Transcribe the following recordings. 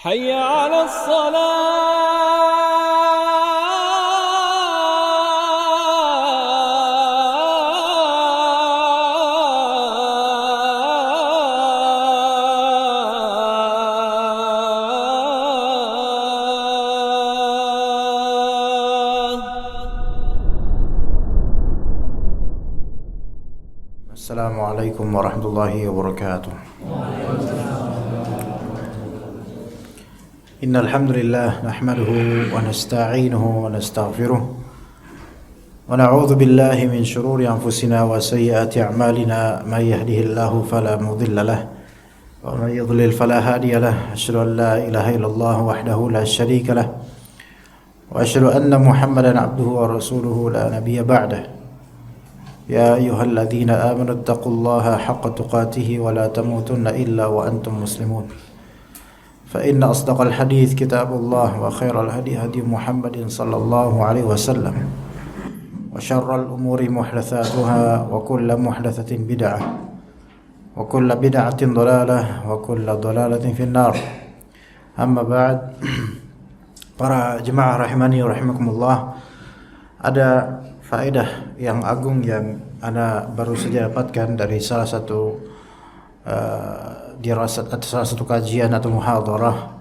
حي على الصلاة. السلام عليكم ورحمة الله وبركاته. إن الحمد لله نحمده ونستعينه ونستغفره ونعوذ بالله من شرور أنفسنا وسيئات أعمالنا. من يهده الله فلا مضل له ومن يضلل فلا هادي له. أشهد أن لا إله إلا الله وحده لا شريك له وأشهد أن محمدا عبده ورسوله لا نبي بعده. يا أيها الذين آمنوا اتقوا الله حق تقاته ولا تموتن إلا وأنتم مسلمون. فإن أصدق الحديث كتاب الله وخير الهدي هدي محمد صلى الله عليه وسلم وشر الأمور محدثاتها وكل محدثة بدعة وكل بدعة ضلالة وكل ضلالة في النار. أما بعد, para jemaah rahimani wa rahimakumullah, ada faedah yang agung yang ana baru saja dapatkan dari salah satu dirasat atau salah satu kajian atau muhadarah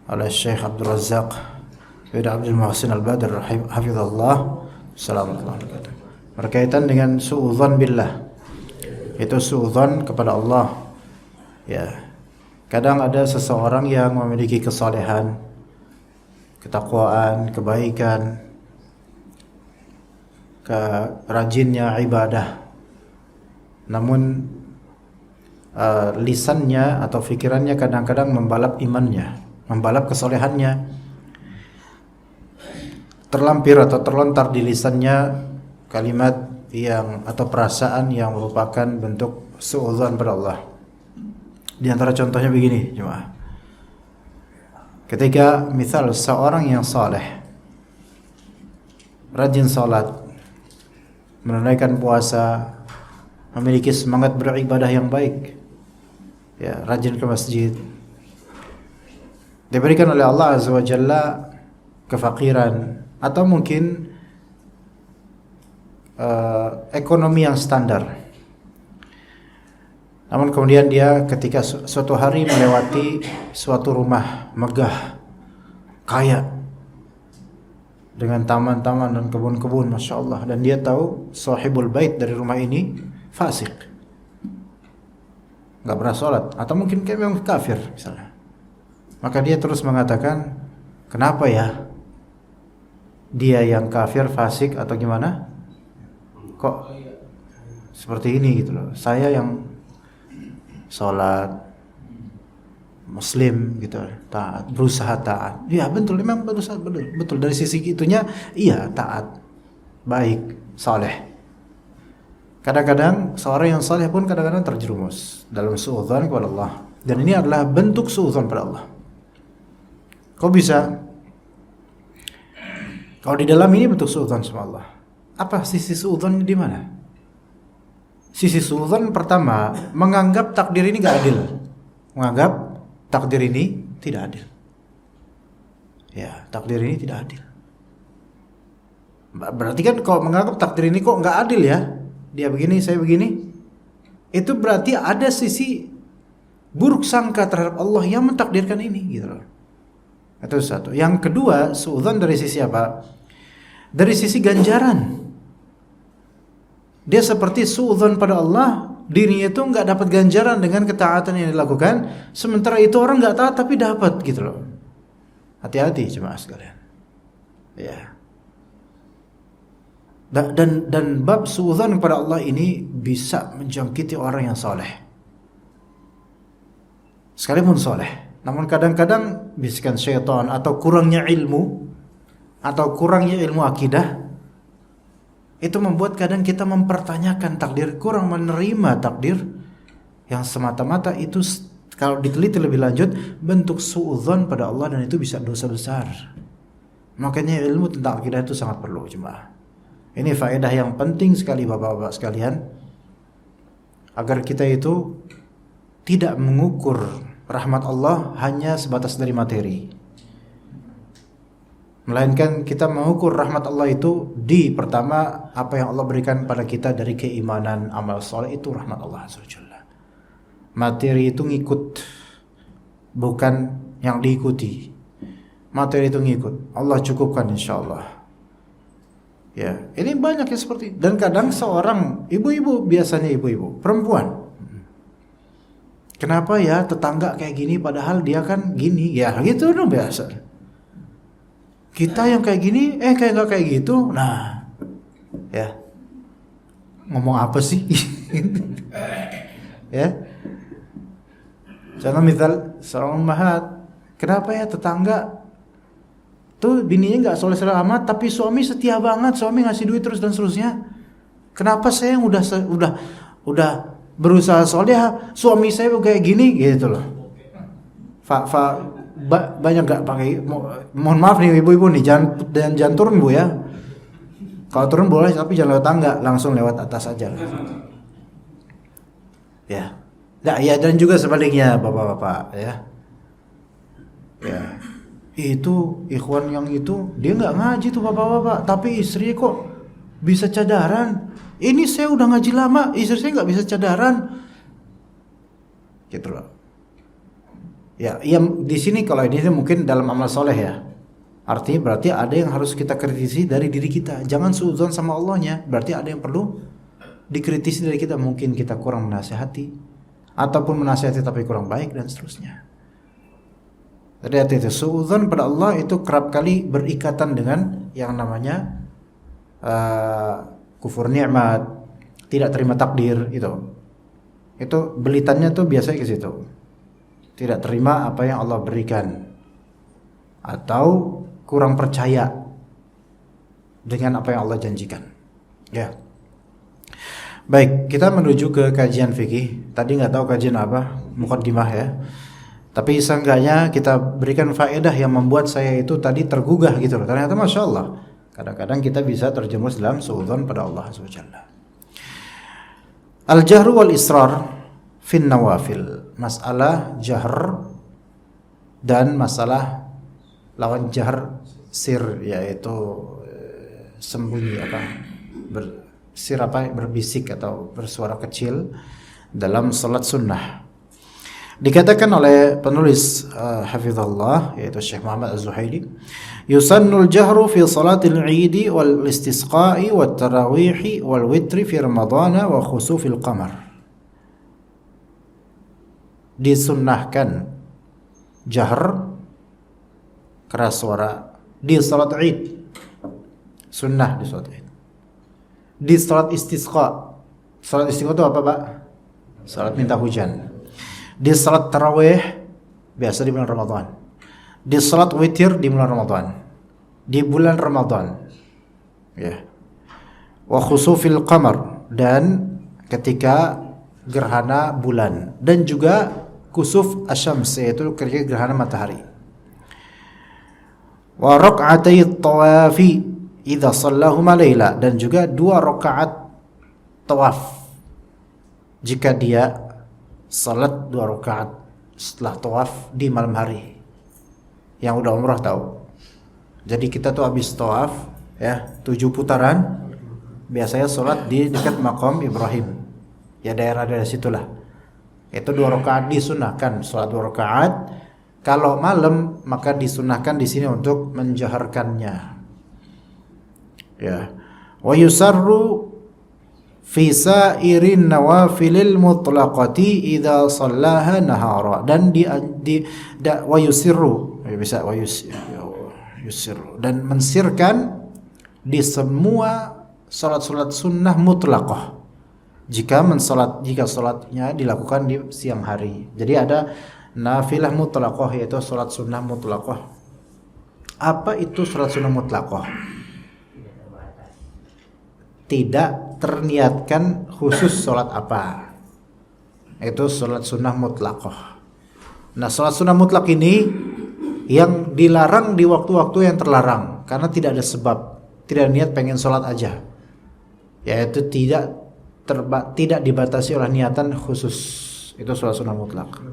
oleh Syekh Abdul Razzaq bin Abdul Muhsin Al-Badr hafizallah. Assalamualaikum. Berkaitan dengan suudzon billah, itu suudzon kepada Allah. Ya, kadang ada seseorang yang memiliki kesalehan, ketakwaan, kebaikan, rajinnya ibadah, namun lisannya atau fikirannya kadang-kadang membalap imannya, membalap kesolehannya. Terlampir atau terlontar di lisannya kalimat yang atau perasaan yang merupakan bentuk suudzon pada Allah. Di antara contohnya begini, jemaah. Ketika misal seorang yang saleh, rajin salat, menunaikan puasa, memiliki semangat beribadah yang baik, ya, rajin ke masjid, diberikan oleh Allah Azza wa Jalla kefakiran atau mungkin ekonomi yang standar. Namun kemudian dia ketika suatu hari melewati suatu rumah megah, kaya, dengan taman-taman dan kebun-kebun, Masya Allah, dan dia tahu sahibul bait dari rumah ini fasik, nggak pernah sholat, atau mungkin kayak memang kafir misalnya. Maka dia terus mengatakan, kenapa ya dia yang kafir, fasik atau gimana, kok seperti ini gitu loh, saya yang sholat, muslim gitu, taat, berusaha taat. Iya betul, memang berusaha, betul dari sisi itunya, iya taat, baik, saleh. Kadang-kadang seorang yang saleh pun kadang-kadang terjerumus dalam suudzon kepada Allah, dan ini adalah bentuk suudzon pada Allah. Kok bisa? Kalau di dalam ini bentuk suudzon sama Allah, apa sisi suudzon di mana? Sisi suudzon pertama, menganggap takdir ini gak adil, menganggap takdir ini tidak adil. Ya, takdir ini tidak adil. Berarti kan kalau menganggap takdir ini kok nggak adil ya, dia begini, saya begini, itu berarti ada sisi buruk sangka terhadap Allah yang mentakdirkan ini, gitu loh. Itu satu. Yang kedua, suudzon dari sisi apa? Dari sisi ganjaran. Dia seperti suudzon pada Allah, dirinya itu nggak dapat ganjaran dengan ketaatan yang dilakukan, sementara itu orang nggak taat tapi dapat, gitu loh. Hati-hati jemaah sekalian. Ya. Dan bab suudzon kepada Allah ini bisa menjangkiti orang yang soleh, sekalipun soleh. Namun kadang-kadang bisikan syaitan atau kurangnya ilmu akidah itu membuat kadang kita mempertanyakan takdir, kurang menerima takdir yang semata-mata itu kalau diteliti lebih lanjut bentuk suudzon pada Allah, dan itu bisa dosa besar. Makanya ilmu tentang akidah itu sangat perlu, jemaah. Ini faedah yang penting sekali bapak-bapak sekalian, agar kita itu tidak mengukur rahmat Allah hanya sebatas dari materi, melainkan kita mengukur rahmat Allah itu di pertama apa yang Allah berikan pada kita dari keimanan, amal soleh, itu rahmat Allah Azza wa Jalla. Materi itu ngikut, bukan yang diikuti. Materi itu ngikut, Allah cukupkan insyaallah. Ya, ini banyak yang seperti, dan kadang seorang ibu-ibu, biasanya ibu-ibu perempuan, kenapa ya tetangga kayak gini padahal dia kan gini, ya gitu dong biasa. Kita yang kayak gini, kayak nggak kayak gitu. Nah, ya ngomong apa sih? Ya, contoh misal seorang ummahat, kenapa ya tetangga tuh bininya nggak soleh-soleh amat, tapi suami setia banget, suami ngasih duit terus dan seterusnya. Kenapa saya yang udah berusaha soleh, suami saya kayak gini gitu loh. Banyak nggak pakai, mohon maaf nih ibu-ibu nih, jangan turun bu ya. Kalau turun boleh, tapi jangan lewat tangga, langsung lewat atas aja. Ya, nah, ya, dan juga sebaliknya bapak-bapak ya. Ya, itu ikhwan yang itu dia nggak ngaji tuh bapak-bapak, tapi istri kok bisa cadaran. Ini saya udah ngaji lama, istri saya nggak bisa cadaran, gitu loh. Ya, di sini kalau ini mungkin dalam amal soleh ya. Artinya berarti ada yang harus kita kritisi dari diri kita. Jangan suudzon sama Allahnya. Berarti ada yang perlu dikritisi dari kita. Mungkin kita kurang menasihati, ataupun menasihati tapi kurang baik dan seterusnya. Jadi hati-hati, suudzon pada Allah itu kerap kali berikatan dengan yang namanya kufur nikmat, tidak terima takdir itu. Itu belitannya tuh biasanya ke situ. Tidak terima apa yang Allah berikan, atau kurang percaya dengan apa yang Allah janjikan. Ya. Baik, kita menuju ke kajian fikih. Tadi nggak tahu kajian apa, muqaddimah ya. Tapi seenggaknya kita berikan faedah yang membuat saya itu tadi tergugah gitu loh. Ternyata Masya Allah, kadang-kadang kita bisa terjerumus dalam suudzon pada Allah SWT. Al-jahru wal israr fin nawafil. Masalah jahr dan masalah lawan jahr sir, yaitu sembunyi berbisik atau bersuara kecil dalam salat sunnah. Dikatakan oleh penulis hafizallah, yaitu Syekh Muhammad Az-Zuhaili, yusannul jahru fi salatil 'idi wal istisqa'i wat tarawih wal witri fi ramadhana wa khusufil qamar. Disunnahkan jahr, keras suara, di salat Id. Sunnah di salat Id. Di salat istisqa. Salat istisqa itu apa, Pak? Salat minta hujan. Di salat tarawih biasa di bulan Ramadan. Di salat witir di bulan Ramadan. Di bulan Ramadan. Ya. Wa khusufil qamar, dan ketika gerhana bulan, dan juga kusuf asyams, yaitu ketika gerhana matahari. Wa rak'atay tawafi idza shallahuma laila, dan juga 2 rakaat tawaf jika dia salat 2 rakaat setelah tawaf di malam hari. Yang udah umrah tahu. Jadi kita tuh habis tawaf ya, 7 putaran, biasanya salat di dekat makam Ibrahim. Ya daerah-daerah situlah. Itu 2 rakaat disunahkan, salat 2 rakaat. Kalau malam maka disunahkan di sini untuk menjaharkannya. Ya. Wa yusarru fi sa'irin nawafilil mutlaqati idza shallaha nahara, dan wa yusirru, bisa wa yusirru, dan mensirkan di semua salat-salat sunnah mutlaqah jika salatnya dilakukan di siang hari. Jadi ada nafilah mutlaqah, yaitu salat sunnah mutlaqah. Apa itu salat sunnah mutlaqah? Tidak terniatkan khusus salat apa. Itu salat sunnah mutlaqah. Nah, salat sunnah mutlak ini yang dilarang di waktu-waktu yang terlarang karena tidak ada sebab, tidak niat pengen salat aja. Yaitu tidak dibatasi oleh niatan khusus. Itu salat sunnah mutlak.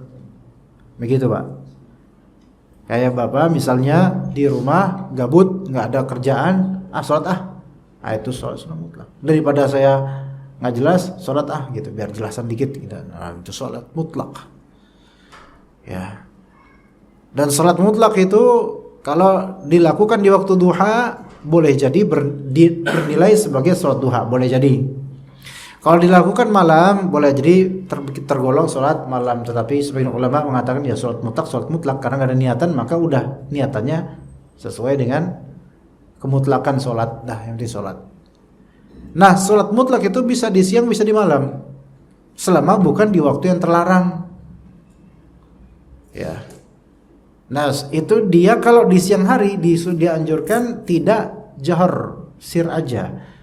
Begitu Pak. Kayak Bapak misalnya di rumah gabut, nggak ada kerjaan, sholat itu sholat sunnah mutlak. Daripada saya nggak jelas, sholat gitu, biar jelasan dikit gitu. Itu sholat mutlak. Ya. Dan sholat mutlak itu kalau dilakukan di waktu duha boleh jadi bernilai sebagai sholat duha, boleh jadi. Kalau dilakukan malam boleh jadi tergolong sholat malam. Tetapi sebagian ulama mengatakan ya sholat mutlak karena nggak ada niatan, maka udah niatannya sesuai dengan kemutlakan sholat. Yang penting sholat. Nah, sholat mutlak itu bisa di siang bisa di malam, selama bukan di waktu yang terlarang. Ya. Nah, itu dia kalau di siang hari dianjurkan tidak jahar, sir aja.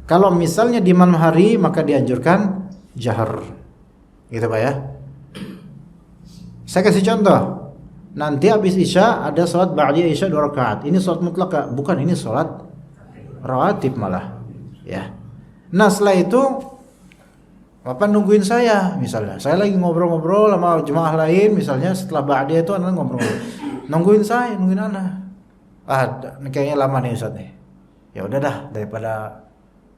Kalau misalnya di malam hari maka dianjurkan jahar. Gitu Pak ya. Saya kasih contoh. Nanti habis Isya ada salat ba'da Isya 2 rakaat. Ini salat mutlak Kak? Bukan, ini salat rawatib malah. Ya. Nah, setelah itu Bapak nungguin saya misalnya. Saya lagi ngobrol-ngobrol sama jemaah lain misalnya, setelah ba'da itu anak ngobrol. Nungguin anak. Kayaknya lama nih Ustaz nih. Ya udah dah, daripada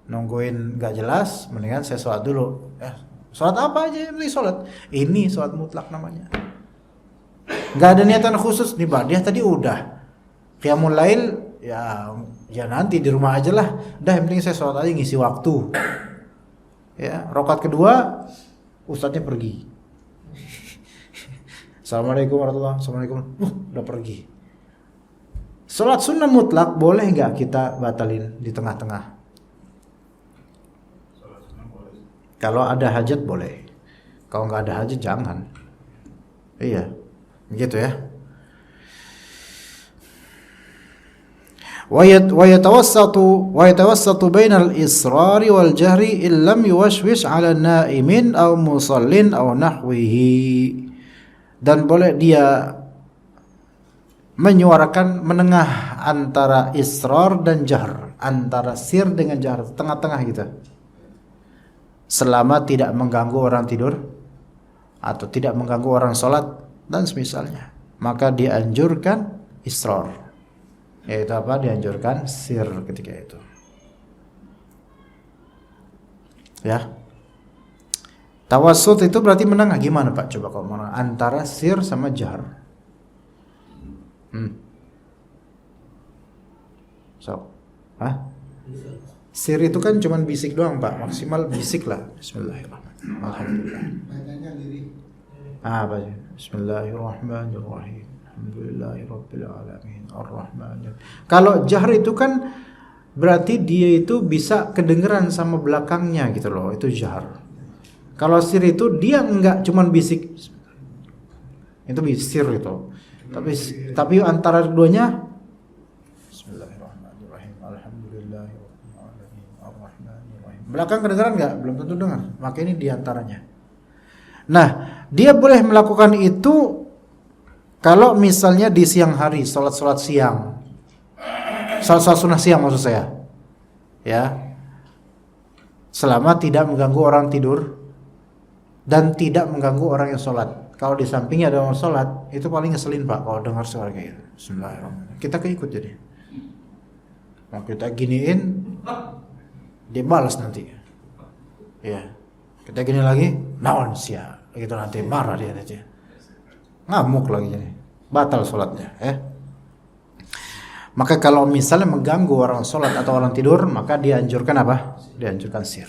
nungguin gak jelas, mendingan saya sholat dulu. Sholat apa aja yang penting sholat. Ini sholat mutlak namanya. Gak ada niatan khusus nih ba'diyah tadi udah. Qiyamul lail ya nanti di rumah aja lah. Dah yang penting saya sholat aja ngisi waktu. Ya, rakaat kedua ustadznya pergi. Assalamualaikum warahmatullahi wabarakatuh. Udah pergi. Sholat sunnah mutlak boleh nggak kita batalin di tengah-tengah? Kalau ada hajat boleh. Kalau nggak ada hajat jangan. Iya, begitu ya. Wa yatawassatu bainal israri wal jahri illam yuwashwish 'ala na'imin aw musallin aw nahwihi. Dan boleh dia menyuarakan menengah antara israr dan jahr, antara sir dengan jahr, tengah-tengah gitu. Selama tidak mengganggu orang tidur atau tidak mengganggu orang sholat dan semisalnya, maka dianjurkan israr. Yaitu apa? Dianjurkan sir ketika itu. Ya. Tawassut itu berarti menengah. Gimana Pak? Coba kalau menengah antara sir sama jahr. Sir itu kan cuman bisik doang Pak. Maksimal bisik lah. Bismillahirrahmanirrahim. Alhamdulillah. Apa aja? Bismillahirrahmanirrahim. Alhamdulillahirabbil alamin arrahmanir. Kalau jahr itu kan berarti dia itu bisa kedengeran sama belakangnya gitu loh, itu jahr. Kalau sir itu dia enggak cuman bisik. Itu sir itu. Tapi antara keduanya Bismillahirrahmanirrahim alhamdulillahirabbil alamin arrahmanir. Belakang kedengeran enggak? Belum tentu dengar. Maka ini diantaranya. Nah, dia boleh melakukan itu kalau misalnya di siang hari, sholat siang, sholat sunnah siang maksud saya, ya, selama tidak mengganggu orang tidur dan tidak mengganggu orang yang sholat. Kalau di sampingnya ada orang sholat, itu paling ngeselin Pak kalau dengar suara kayak gitu. Bismillahirrahmanirrahim. Kita keikut jadi. Mau kita giniin, dia balas nanti. Ya, kita gini lagi, naon sia, gitu nanti marah dia nanti. Ngamuk lagi jadi, batal sholatnya ya. Maka kalau misalnya mengganggu orang sholat atau orang tidur, maka dianjurkan apa? Dianjurkan sir.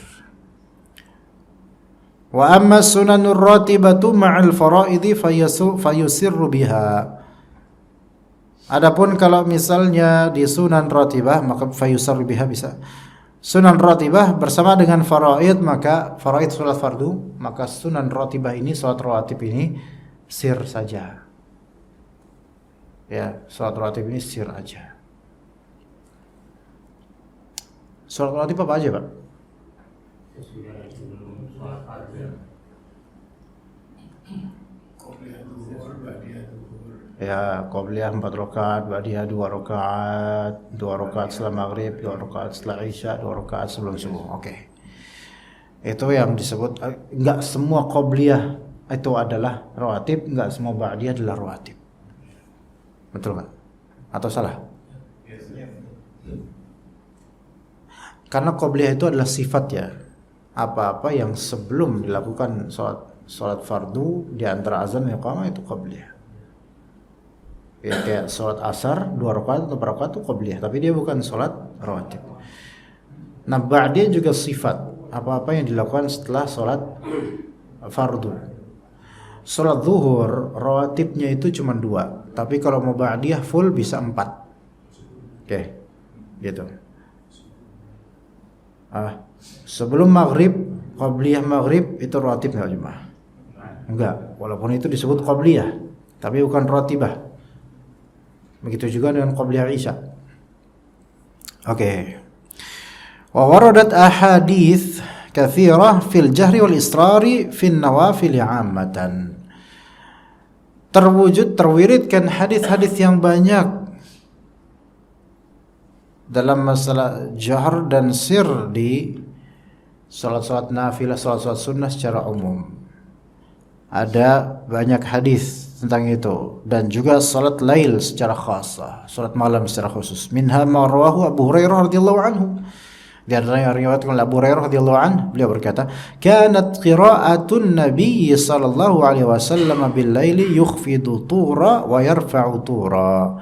Wa amma sunanur ratibatu ma'al faraidi fayusirru biha. Adapun kalau misalnya di sunan ratibah maka fayusirru biha bisa. Sunan ratibah bersama dengan faraid, maka faraid sholat fardu, maka sunan ratibah ini sholat rawatib ini sir saja. Ya, sholat rawatib ini sir aja. Sholat rawatib apa aja Pak? Ya, qobliyah 4 rakaat, ba'diyah 2 rakaat, 2 rakaat setelah maghrib, 2 rakaat setelah isya, 2 rakaat sebelum subuh. Oke. Itu yang disebut enggak semua qobliyah itu adalah rawatib, enggak semua ba'diyah adalah rawatib. Betul enggak? Atau salah? Karena qabliyah itu adalah sifat ya. Apa-apa yang sebelum dilakukan salat fardu di antara azan dan iqamah itu qabliyah. Ya, kayak salat asar 2 rakaat atau berapa rakaat itu qabliyah, tapi dia bukan salat rawatib. Nah, ba'diyah juga sifat. Apa-apa yang dilakukan setelah salat fardu. Salat zuhur rawatibnya itu cuma 2, tapi kalau mau ba'diyah full bisa 4. Oke. Gitu. Sebelum maghrib, qabliyah maghrib itu rawatib enggak jemaah? Enggak, walaupun itu disebut qabliyah, tapi bukan rawatibah. Begitu juga dengan qabliyah isya. Oke. Wa waradat ahadits katsirah fil jahri wal israri fin nawafil 'ammatan. Terwiridkan hadis-hadis yang banyak dalam masalah jahr dan sir di salat-salat nafilah, salat-salat sunnah secara umum. Ada banyak hadis tentang itu, dan juga salat lail secara khasah, salat malam secara khusus. Minha ma rawahu Abu Hurairah radhiyallahu anhu. Di antaranya riwayat oleh Abu Hurairah radhiyallahu anhu, beliau berkata, "Kanat qira'atun Nabi sallallahu alaihi wasallam bil laili yukhfidu tura wa yarfa'u tura."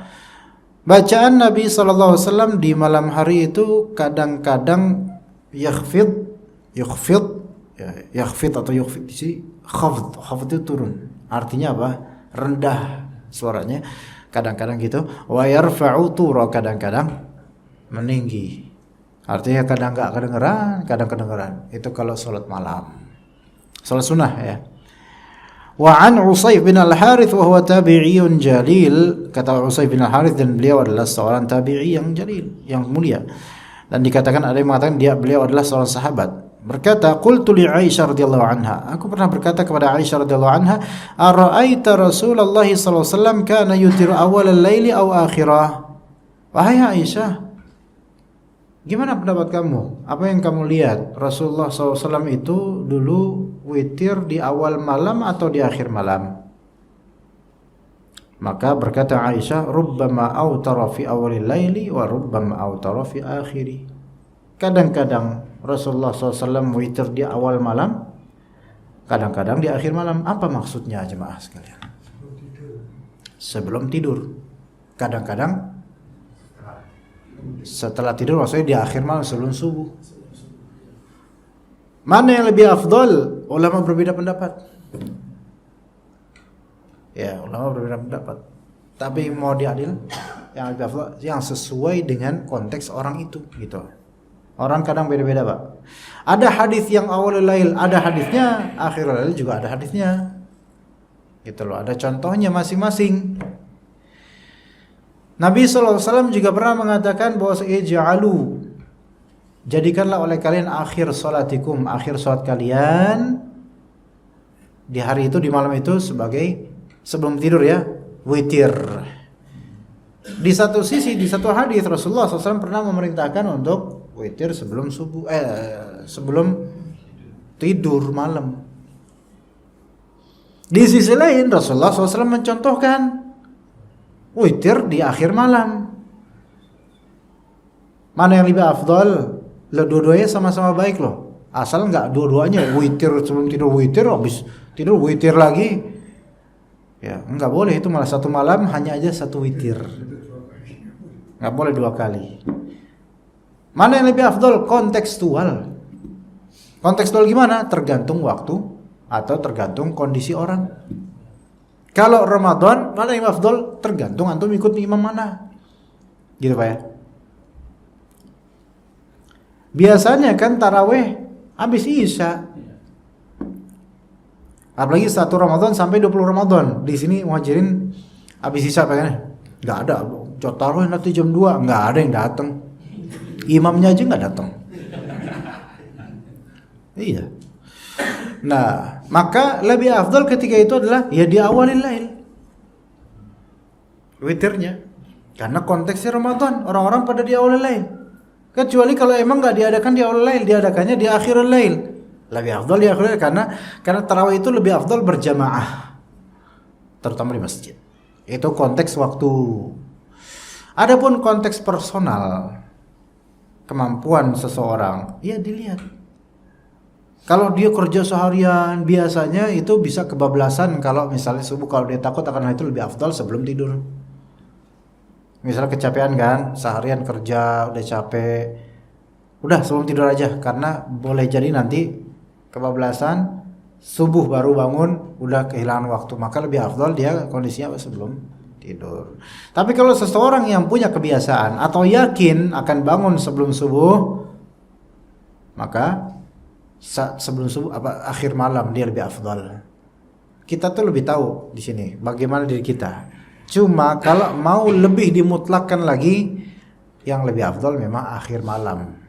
Bacaan Nabi sallallahu alaihi wasallam di malam hari itu kadang-kadang yakhfid atau yukhfid sih, khafd itu turun. Artinya apa? Rendah suaranya. Kadang-kadang gitu. Wa yarfa'u tura, kadang-kadang meninggi. Artinya kadang enggak kedengeran, kadang kedengeran. Itu kalau salat malam. Salat sunnah ya. Wa an Utsayf bin Al-Harits wa huwa tabi'iyyun jalil. Kata Utsayf bin Al-Harits, dan beliau adalah seorang tabi'i yang jalil, yang mulia. Dan dikatakan, ada yang mengatakan beliau adalah seorang sahabat. Berkata, qultu li Aisyah radhiyallahu anha, aku pernah berkata kepada Aisyah radhiyallahu anha, ara'aita Rasulullah sallallahu alaihi wasallam kana yutiru awal al-laili aw akhirah? Wahai Aisyah, gimana pendapat kamu? Apa yang kamu lihat? Rasulullah SAW itu dulu witir di awal malam atau di akhir malam? Maka berkata Aisyah, rubbama autara fi awalil laili wa rubbama autara fi akhiri. Kadang-kadang Rasulullah SAW witir di awal malam, kadang-kadang di akhir malam. Apa maksudnya jemaah sekalian? Sebelum tidur. Kadang-kadang setelah tidur, maksudnya di akhir malam sebelum subuh. Mana yang lebih afdal? Ulama berbeda pendapat. Ya, ulama berbeda pendapat. Tapi mau diadil, yang lebih afdal yang sesuai dengan konteks orang itu, gitu. Orang kadang beda-beda, Pak. Ada hadis yang awalul lail, ada hadisnya, akhirul lail juga ada hadisnya. Gitu loh, ada contohnya masing-masing. Nabi SAW juga pernah mengatakan bahwa ij'alu, jadikanlah oleh kalian akhir salatikum, akhir salat kalian di hari itu, di malam itu, sebagai sebelum tidur ya, witir. Di satu sisi, di satu hadis Rasulullah SAW pernah memerintahkan untuk witir sebelum subuh, sebelum tidur malam. Di sisi lain Rasulullah SAW mencontohkan witir di akhir malam. Mana yang lebih afdal? Dua-duanya sama-sama baik loh. Asal enggak dua-duanya witir sebelum tidur, witir habis tidur witir lagi. Ya, enggak boleh, itu malah satu malam hanya aja satu witir. Enggak boleh 2 kali. Mana yang lebih afdal? Kontekstual. Kontekstual gimana? Tergantung waktu atau tergantung kondisi orang. Kalau Ramadan, mana yang afdal? Tergantung antum ikut imam mana. Gitu Pak ya. Biasanya kan taraweh habis Isya. Apalagi 1 Ramadan sampai 20 Ramadan. Di sini muhajirin habis Isya pengennya. Enggak ada. Taraweh nanti jam 2, enggak ada yang datang. Imamnya aja enggak datang. Iya. Nah, maka lebih afdal ketika itu adalah ya di awalil lail, witirnya. Karena konteksnya Ramadan, orang-orang pada di awalil lail. Kecuali kalau emang enggak diadakan di awalil lail, diadakannya di akhirul lail. Lebih afdal di akhir karena tarawih itu lebih afdal berjamaah, terutama di masjid. Itu konteks waktu. Adapun konteks personal, kemampuan seseorang, ya dilihat. Kalau dia kerja seharian, biasanya itu bisa kebablasan kalau misalnya subuh, kalau dia takut akan hal itu lebih afdal sebelum tidur. Misalnya kecapean kan, seharian kerja, udah capek, udah sebelum tidur aja, karena boleh jadi nanti kebablasan, subuh baru bangun, udah kehilangan waktu, maka lebih afdal dia kondisinya sebelum tidur. Tapi kalau seseorang yang punya kebiasaan atau yakin akan bangun sebelum subuh, maka sebelum subuh akhir malam dia lebih afdal. Kita tuh lebih tahu di sini bagaimana diri kita. Cuma kalau mau lebih dimutlakkan lagi, yang lebih afdal memang akhir malam.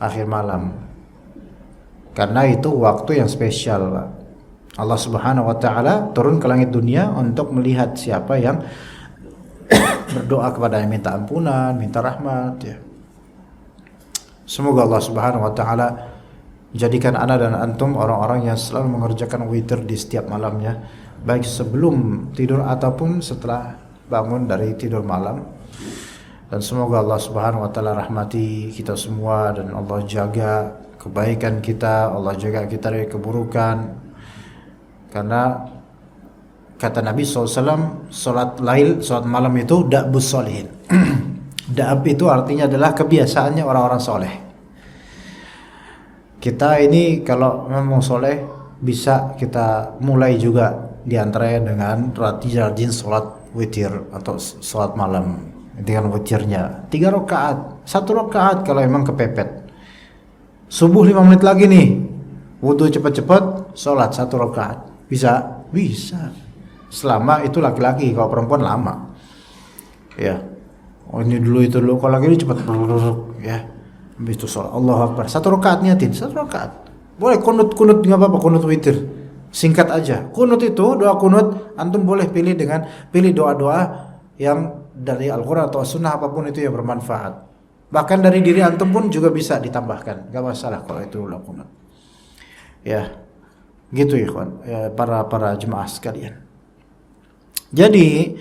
Akhir malam. Karena itu waktu yang spesial, Pak. Allah Subhanahu wa taala turun ke langit dunia untuk melihat siapa yang berdoa kepadanya, minta ampunan, minta rahmat, ya. Semoga Allah Subhanahu wa taala jadikan ana dan antum orang-orang yang selalu mengerjakan witir di setiap malamnya, baik sebelum tidur ataupun setelah bangun dari tidur malam. Dan semoga Allah Subhanahu wa taala rahmati kita semua, dan Allah jaga kebaikan kita, Allah jaga kita dari keburukan. Karena kata Nabi SAW, salat lail, salat malam itu da'bus solihin. Da'ab itu artinya adalah kebiasaannya orang-orang soleh. Kita ini kalau memang soleh, bisa kita mulai juga diantaranya dengan rajin salat witir atau salat malam dengan witirnya 3 rakaat, 1 rakaat kalau memang kepepet. Subuh 5 menit lagi nih, wudu cepat-cepat, salat 1 rakaat. Bisa. Selama itu laki-laki, kalau perempuan lama. Ya. Oh ini dulu itu dulu, kalau lagi cepat ya. Habis itu salat Allahu Akbar. 1 rakaat niatin, 1 rakaat. Boleh kunut enggak apa-apa, kunut witir. Singkat aja. Kunut itu doa kunut, antum boleh pilih doa-doa yang dari Al-Qur'an atau Sunnah, apapun itu yang bermanfaat. Bahkan dari diri antum pun juga bisa ditambahkan, enggak masalah kalau itu doa kunut. Ya. Gitu ikhwan, ya, para jemaah sekalian. Jadi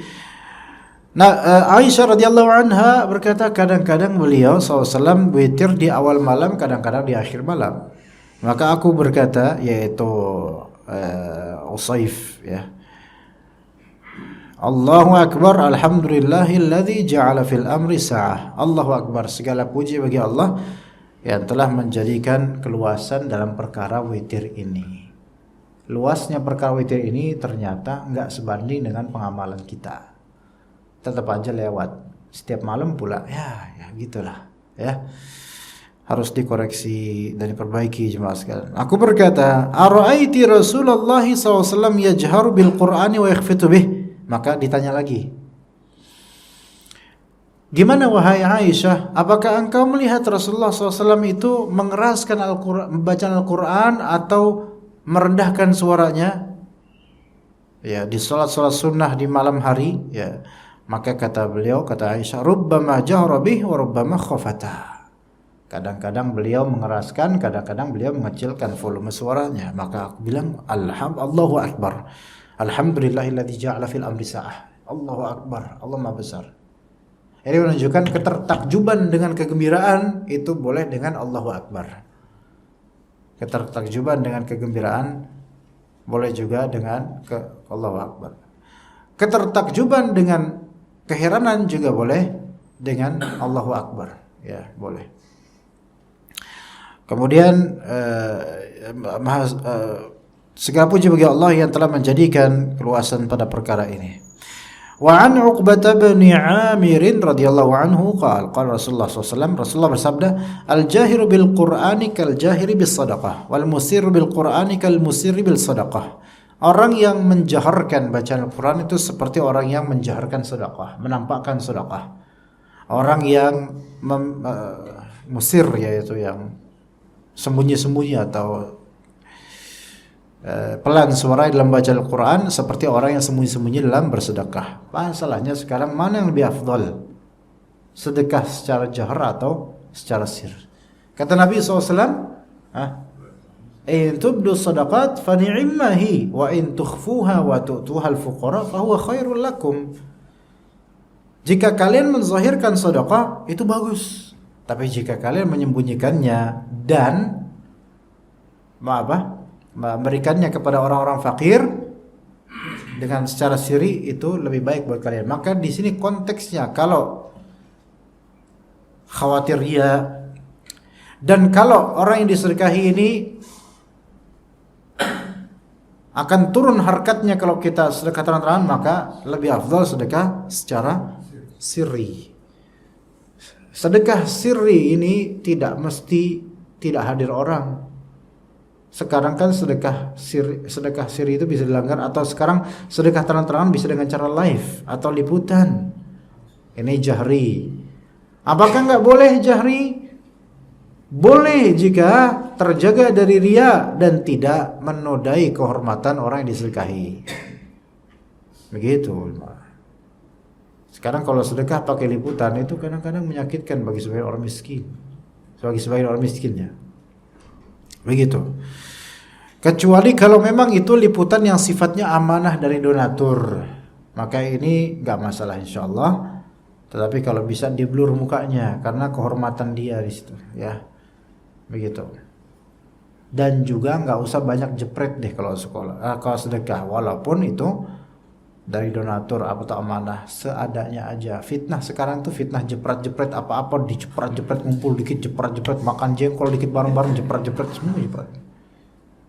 Aisyah radhiyallahu anha berkata, kadang-kadang beliau SAW witir di awal malam, kadang-kadang di akhir malam. Maka aku berkata, yaitu Usaif, ya, Allahu Akbar, alhamdulillahilladzi ja'ala fil amri sa'ah. Allahu Akbar, segala puji bagi Allah yang telah menjadikan keluasan dalam perkara witir ini. Luasnya perkara witir ini ternyata enggak sebanding dengan pengamalan kita. Tetap aja lewat setiap malam pula, ya gitulah, ya. Harus dikoreksi dan diperbaiki jemaah sekalian. Aku berkata, ara'aiti Rasulullah SAW yajharu bil Qur'ani wa yakhfitu bih. Maka ditanya lagi, gimana wahai Aisyah, apakah engkau melihat Rasulullah SAW itu mengeraskan bacaan Al-Quran atau merendahkan suaranya, ya, di salat-salat sunnah di malam hari, ya? Maka kata Aisyah, rubbama jahra bih wa rubbama khafata. Kadang-kadang beliau mengeraskan, kadang-kadang beliau mengecilkan volume suaranya. Maka aku bilang, Allahu Akbar, alhamdulillahilladzi ja'ala fil amri sa'ah. Allahu Akbar, Allah Maha Besar. Ini menunjukkan ketertakjuban dengan kegembiraan itu boleh dengan Allahu Akbar. Ketertakjuban dengan kegembiraan boleh juga dengan Allahu Akbar. Ketertakjuban dengan keheranan juga boleh dengan Allahu Akbar, ya, boleh. Kemudian segala puji bagi Allah yang telah menjadikan keluasan pada perkara ini. Wa an Uqbah bin Amir radhiyallahu anhu qala Rasulullah SAW, Rasulullah bersabda, al-jahiru bil Qur'ani kal jahiri bis sadaqah wal musirru bil Qur'ani kal musirri bil sadaqah. Orang yang menjaharkan bacaan Al-Quran itu seperti orang yang menjaharkan sedekah, menampakkan sedekah. Orang yang musir, yaitu yang sembunyi-sembunyi atau pelan suara dalam baca Al-Quran, seperti orang yang sembunyi-sembunyi dalam bersedekah. Masalahnya sekarang mana yang lebih afdal? Sedekah secara jahar atau secara sir? Kata Nabi SAW, In tubdu sadaqat fa ni'mahi wa in tukhfuha wa tu'tuha al-fuqara fa huwa khairul lakum. Jika kalian menzahirkan sedekah itu bagus. Tapi jika kalian menyembunyikannya dan memberikannya kepada orang-orang fakir dengan secara siri itu lebih baik buat kalian. Maka di sini konteksnya kalau khawatir riya dan kalau orang yang disedekahi ini akan turun harkatnya kalau kita sedekah terang-terangan, maka lebih afdal sedekah secara sirri. Sedekah sirri ini tidak mesti tidak hadir orang. Sekarang kan sedekah sirri itu bisa dilanggar, atau sekarang sedekah terang-terangan bisa dengan cara live atau liputan. Ini jahri. Apakah nggak boleh jahri? Boleh jika terjaga dari riya dan tidak menodai kehormatan orang yang disedekahi. Begitu. Sekarang kalau sedekah pakai liputan itu kadang-kadang menyakitkan bagi sebagian orang miskin. Sebagian orang miskinnya. Begitu. Kecuali kalau memang itu liputan yang sifatnya amanah dari donatur, maka ini nggak masalah insyaallah. Tetapi kalau bisa diblur mukanya karena kehormatan dia di situ, ya. Begitu. Dan juga nggak usah banyak jepret deh kalau kalau sedekah, walaupun itu dari donatur atau amanah, seadanya aja. Fitnah sekarang tuh fitnah jepret-jepret apa-apa dijepret-jepret, ngumpul dikit jepret-jepret, makan jengkol dikit bareng-bareng jepret-jepret, semua jepret.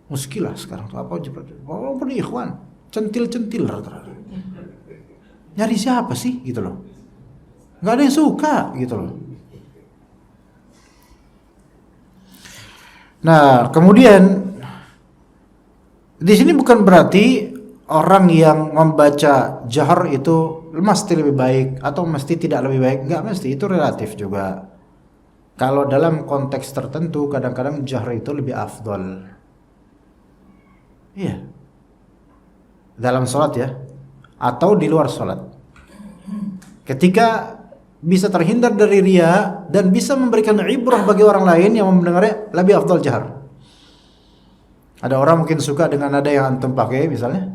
Muskilah sekarang tuh apa jepret. Walaupun ikhwan centil-centil rata-rata. Nyari siapa sih gitu loh? Nggak ada yang suka gitu loh. Nah, kemudian di sini bukan berarti orang yang membaca jahar itu mesti lebih baik atau mesti tidak lebih baik. Enggak mesti, itu relatif juga. Kalau dalam konteks tertentu kadang-kadang jahar itu lebih afdol. Iya. Dalam sholat ya, atau di luar sholat. Ketika bisa terhindar dari riya dan bisa memberikan ibrah bagi orang lain yang mendengarnya, lebih afdal jahar. Ada orang mungkin suka dengan nada yang antum pakai misalnya,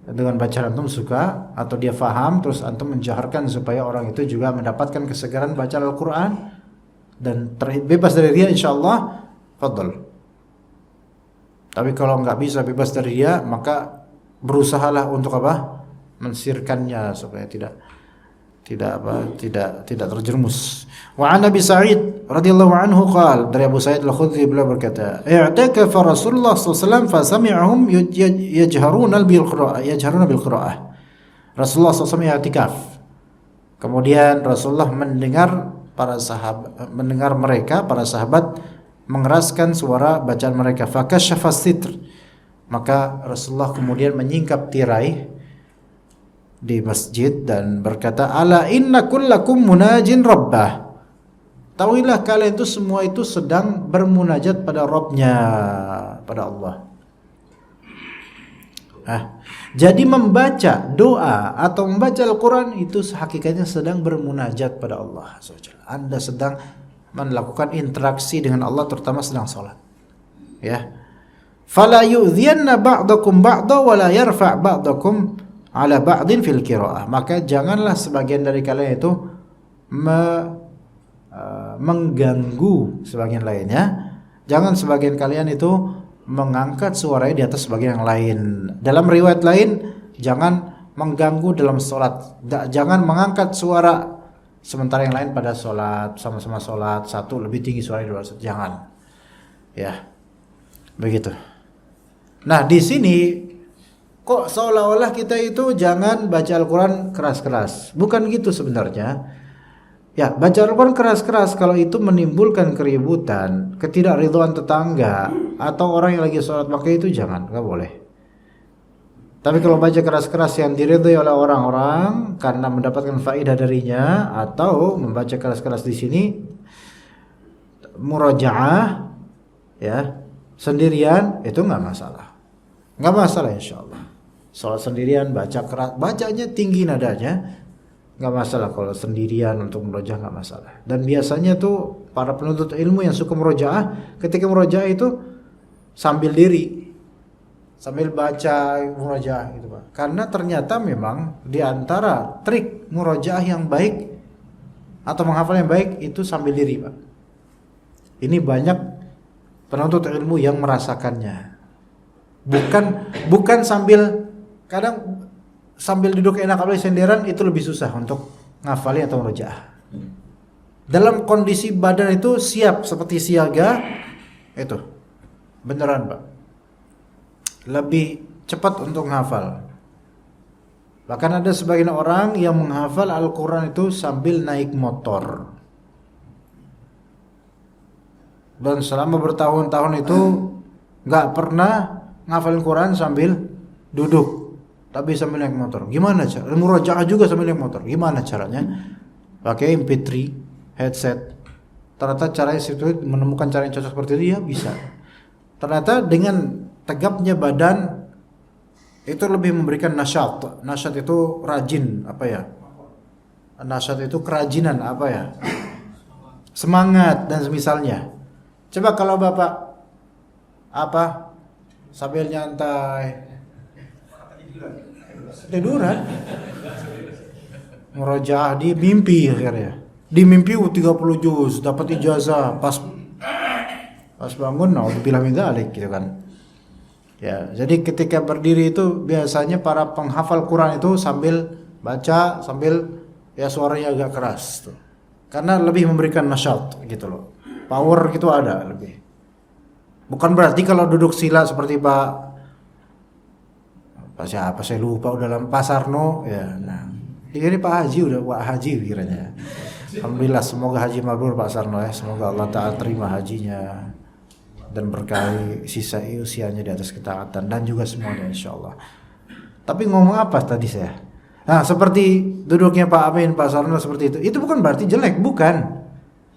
dengan bacaan antum suka, atau dia faham terus antum menjaharkan supaya orang itu juga mendapatkan kesegaran baca Al-Quran dan terbebas dari riya, insyaallah fadl. Tapi kalau nggak bisa bebas dari riya, maka berusahalah untuk apa? Mensirkannya supaya tidak terjerumus. Wa an Abi Sa'id radhiyallahu anhu qala, dari Abu Sa'id Al-Khudri beliau berkata, "I'takafa Rasulullah sallallahu alaihi wasallam fa sami'ahum yajharuna bil qira'ah." Rasulullah SAW i'tikaf. Kemudian Rasulullah mendengar mereka para sahabat mengeraskan suara bacaan mereka. Fa kashafa sitr. Maka Rasulullah kemudian menyingkap tirai di masjid dan berkata, ala inna kullakum munajin rabbah. Tahuilah kalian itu semua itu sedang bermunajat pada Rabbnya, pada Allah. Jadi membaca doa atau membaca Al-Quran itu hakikatnya sedang bermunajat pada Allah. Anda sedang melakukan interaksi dengan Allah, terutama sedang sholat. Ya. Fala yu'dhiyanna ba'dakum ba'da wa la yarfa' ba'dakum ala ba'din fil qiraah. Maka janganlah sebagian dari kalian itu mengganggu sebagian lainnya. Jangan sebagian kalian itu mengangkat suaranya di atas sebagian yang lain. Dalam riwayat lain, jangan mengganggu dalam sholat. Jangan mengangkat suara sementara yang lain pada sholat, sama-sama sholat, satu lebih tinggi suaranya daripada satu. Jangan. Ya. Begitu. Nah, di sini kok seolah-olah kita itu jangan baca Al-Quran keras-keras. Bukan gitu sebenarnya. Ya, baca Al-Quran keras-keras kalau itu menimbulkan keributan, ketidakridhaan tetangga atau orang yang lagi sholat, maka itu jangan, nggak boleh. Tapi kalau baca keras-keras yang diridhai oleh orang-orang karena mendapatkan faedah darinya, atau membaca keras-keras di sini murajaah ya, sendirian, itu nggak masalah. Nggak masalah insyaallah. Sholat sendirian baca keras, bacanya tinggi nadanya, nggak masalah kalau sendirian untuk murojaah, nggak masalah. Dan biasanya tuh para penuntut ilmu yang suka murojaah, ketika murojaah itu sambil diri, sambil baca murojaah gitu Pak. Karena ternyata memang di antara trik murojaah yang baik atau menghafal yang baik itu sambil diri Pak. Ini banyak penuntut ilmu yang merasakannya. Bukan sambil, kadang sambil duduk enak apalagi senderan itu lebih susah untuk ngafalin atau murojaah. Dalam kondisi badan itu siap seperti siaga, itu beneran Pak, lebih cepat untuk menghafal. Bahkan ada sebagian orang yang menghafal Al-Quran itu sambil naik motor, dan selama bertahun-tahun itu nggak pernah ngafalin Quran sambil duduk, tapi sambil naik motor. Gimana cara? Murojaah juga sambil naik motor. Gimana caranya? Pakai MP3 headset. Ternyata caranya itu menemukan cara yang cocok seperti itu, ya bisa. Ternyata dengan tegapnya badan itu lebih memberikan nasyat. Nasyat itu rajin, apa ya? Nasyat itu kerajinan, apa ya? Semangat dan semisalnya. Coba kalau Bapak apa? Sambil nyantai tiduran, murojaah di mimpi akhirnya. Di mimpi 30 juz, dapat ijazah, pas bangun naudzubillah min dzalik gitu kan. Ya, jadi ketika berdiri itu biasanya para penghafal Quran itu sambil baca, sambil ya suaranya agak keras tuh. Karena lebih memberikan nasyat gitu loh. Power gitu ada lebih. Bukan berarti kalau duduk sila seperti siapa saya lupa udah dalam Pak Sarno ya. Nah, ini Pak Haji udah Pak Haji kiranya. Alhamdulillah, semoga haji mabrur Pak Sarno ya. Semoga Allah Ta'ala terima hajinya dan berkahi sisa usianya di atas ketaatan dan juga semuanya insyaallah. Tapi ngomong apa tadi saya? Nah, seperti duduknya Pak Amin, Pak Sarno seperti itu. Itu bukan berarti jelek, bukan.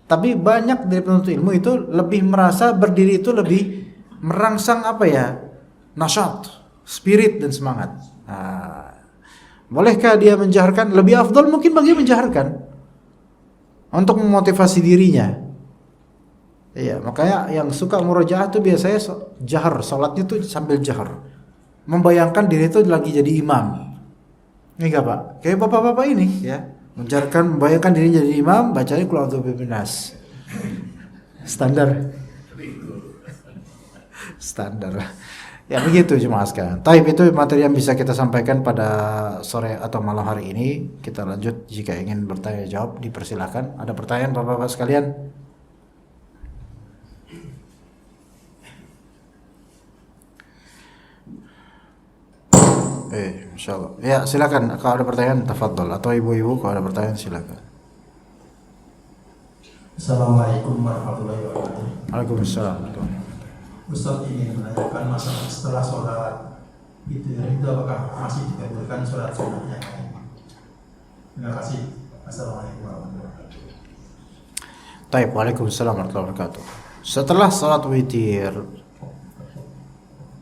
Tapi banyak dari penuntut ilmu itu lebih merasa berdiri itu lebih merangsang apa ya? Nasyat, spirit dan semangat. Nah, bolehkah dia menjaharkan? Lebih afdal mungkin bagi menjaharkan untuk memotivasi dirinya. Iya, makanya yang suka murojaah itu biasanya jahar, salatnya tuh sambil jahar. Membayangkan diri itu lagi jadi imam. Enggak Pak? Kayak bapak-bapak ini ya. Menjaharkan, membayangkan dirinya jadi imam, bacanya qul a'udzu birabbin nas. Standar. Ya begitu jemaah sekalian. Taib, itu materi yang bisa kita sampaikan pada sore atau malam hari ini. Kita lanjut, jika ingin bertanya jawab dipersilakan. Ada pertanyaan Bapak-bapak sekalian? Insyaallah. Ya, silakan kalau ada pertanyaan tafadhol, atau ibu-ibu kalau ada pertanyaan silakan. Assalamualaikum warahmatullahi wabarakatuh. Waalaikumsalam. Ustaz ingin menanyakan masalah setelah sholat itu apakah masih dikabulkan sholat sunnahnya? Terima kasih. Assalamualaikum warahmatullahi wabarakatuh. Taib, waalaikumsalam warahmatullahi wabarakatuh. Setelah sholat witir.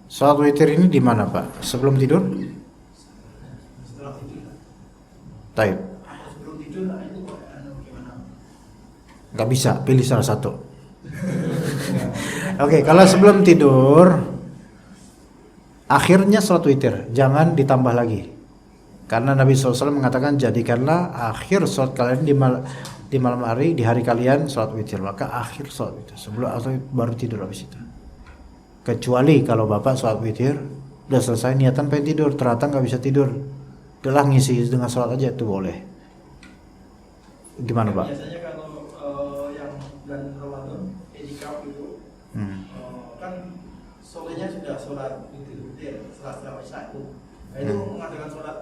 Sholat witir ini di mana Pak? Sebelum tidur? Setelah tidur. Taib. Sebelum tidur itu gimana? Gak bisa, pilih salah satu. Oke, kalau sebelum tidur akhirnya sholat witir, jangan ditambah lagi. Karena Nabi SAW mengatakan jadikanlah akhir sholat kalian di malam hari, di hari kalian sholat witir. Maka akhir sholat witir, sebelum atau baru tidur habis itu. Kecuali kalau Bapak sholat witir udah selesai niatan pengen tidur, ternyata nggak bisa tidur, udahlah ngisi dengan sholat aja, itu boleh. Gimana Pak? Biasanya kalau yang bulan Ramadan etikaf itu kan sorenya sudah sholat witir setelah isya itu. Nah, itu mengadakan sholat